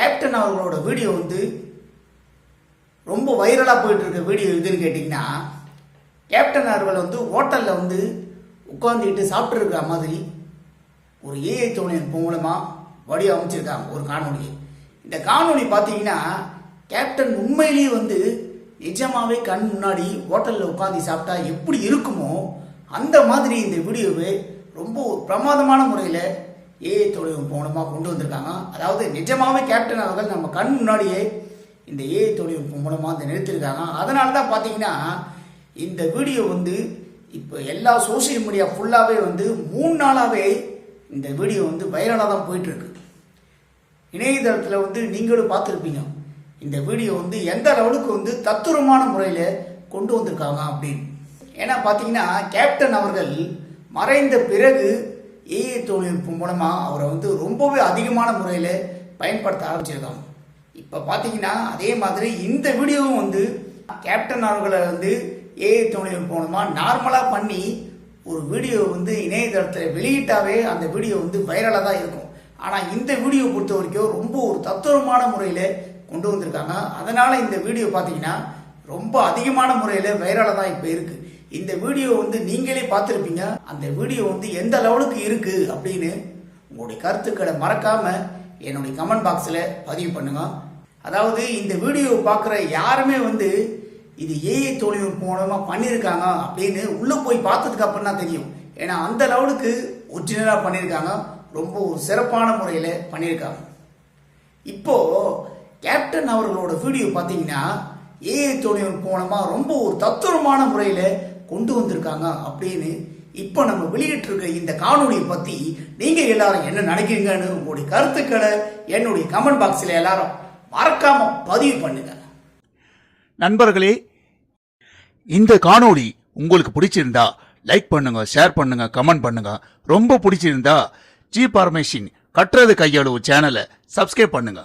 Captain அவர்களோட video வந்து ரொம்ப வைரலாக போயிட்டு இருக்க வீடியோ எதுன்னு கேட்டிங்கன்னா, கேப்டன் அவர்கள் வந்து ஹோட்டலில் வந்து உட்காந்துக்கிட்டு சாப்பிட்ருக்கிற மாதிரி ஒரு ஏஐ தொழில்நுட்பம் மூலமாக வடிவமைச்சிருக்காங்க ஒரு காணொலி. இந்த காணொலி பார்த்தீங்கன்னா, கேப்டன் உண்மையிலேயே வந்து நிஜமாவே கண் முன்னாடி ஹோட்டலில் உட்காந்து சாப்பிட்டா எப்படி இருக்குமோ அந்த மாதிரி இந்த வீடியோவை ரொம்ப ஒரு பிரமாதமான முறையில் ஏஐ தொழில்நுட்பம் மூலமாக கொண்டு வந்திருக்காங்க. அதாவது நிஜமாவே கேப்டன் அவர்கள் நம்ம கண் முன்னாடியே இந்த ஏஐ தொழில்நுட்பம் மூலமாக அதை நிறுத்திருக்காங்க. அதனால தான் பார்த்தீங்கன்னா இந்த வீடியோ வந்து இப்போ எல்லா சோசியல் மீடியா ஃபுல்லாகவே வந்து 3 நாளாகவே இந்த வீடியோ வந்து வைரலாக தான் போயிட்டுருக்கு. இணையதளத்தில் வந்து நீங்களும் பார்த்துருப்பீங்க இந்த வீடியோ வந்து எந்த லெவலுக்கு வந்து தத்துரமான முறையில் கொண்டு வந்திருக்காங்க அப்படின்னு. ஏன்னா பார்த்தீங்கன்னா கேப்டன் அவர்கள் மறைந்த பிறகு ஏஐ தொழில்நுட்பம் மூலமாக அவரை வந்து ரொம்பவே அதிகமான முறையில் பயன்படுத்த ஆரம்பிச்சிருக்காங்க. இப்போ பார்த்தீங்கன்னா அதே மாதிரி இந்த வீடியோவும் வந்து கேப்டன் அவர்களை வந்து ஏஐ தொழில்நுட்பம் மூலமாக நார்மலாக பண்ணி ஒரு வீடியோ வந்து இணையதளத்தில் வெளியிட்டாவே அந்த வீடியோ வந்து வைரலாக தான் இருக்கும். ஆனால் இந்த வீடியோ பொறுத்த வரைக்கும் ரொம்ப ஒரு தத்துவமான முறையில் கொண்டு வந்திருக்காங்க. அதனால் இந்த வீடியோ பார்த்தீங்கன்னா ரொம்ப அதிகமான முறையில் வைரலாக தான் இப்போ இருக்குது. இந்த வீடியோ வந்து நீங்களே பார்த்துருப்பீங்க. அந்த வீடியோ வந்து எந்த லெவலுக்கு இருக்குது அப்படின்னு உங்களுடைய கருத்துக்களை மறக்காமல் என்னுடைய கமெண்ட் பாக்ஸில் பதிவு பண்ணுங்க. அதாவது இந்த வீடியோ பார்க்குற யாருமே வந்து இது ஏஐ தொழில்நுட்பம் மூலமாக பண்ணியிருக்காங்க அப்படின்னு உள்ளே போய் பார்த்ததுக்கு அப்புறம் தான் தெரியும். ஏன்னா அந்த லெவலுக்கு ஒரிஜினலாக பண்ணியிருக்காங்க, ரொம்ப ஒரு சிறப்பான முறையில் பண்ணியிருக்காங்க. இப்போது கேப்டன் அவர்களோட வீடியோ பார்த்தீங்கன்னா ஏஐ தொழில்நுட்பம் மூலமாக ரொம்ப ஒரு தத்துவமான முறையில் கொண்டு வந்திருக்காங்க அப்படின்னு இப்போ நம்ம வெளியிட்டிருக்க இந்த காணொலியை பற்றி நீங்கள் எல்லாரும் என்ன நினைக்கிறீங்கன்னு உங்களுடைய கருத்துக்களை என்னுடைய கமெண்ட் பாக்ஸில் எல்லாரும் மறக்காம பதிவு பண்ணுங்க. நண்பர்களே, இந்த காணொளி உங்களுக்கு பிடிச்சிருந்தா லைக் பண்ணுங்க, ஷேர் பண்ணுங்க, கமெண்ட் பண்ணுங்க. ரொம்ப பிடிச்சிருந்தா ஜி பார்மேஷன் கட்டுறது கையளவு சேனலை சப்ஸ்கிரைப் பண்ணுங்க.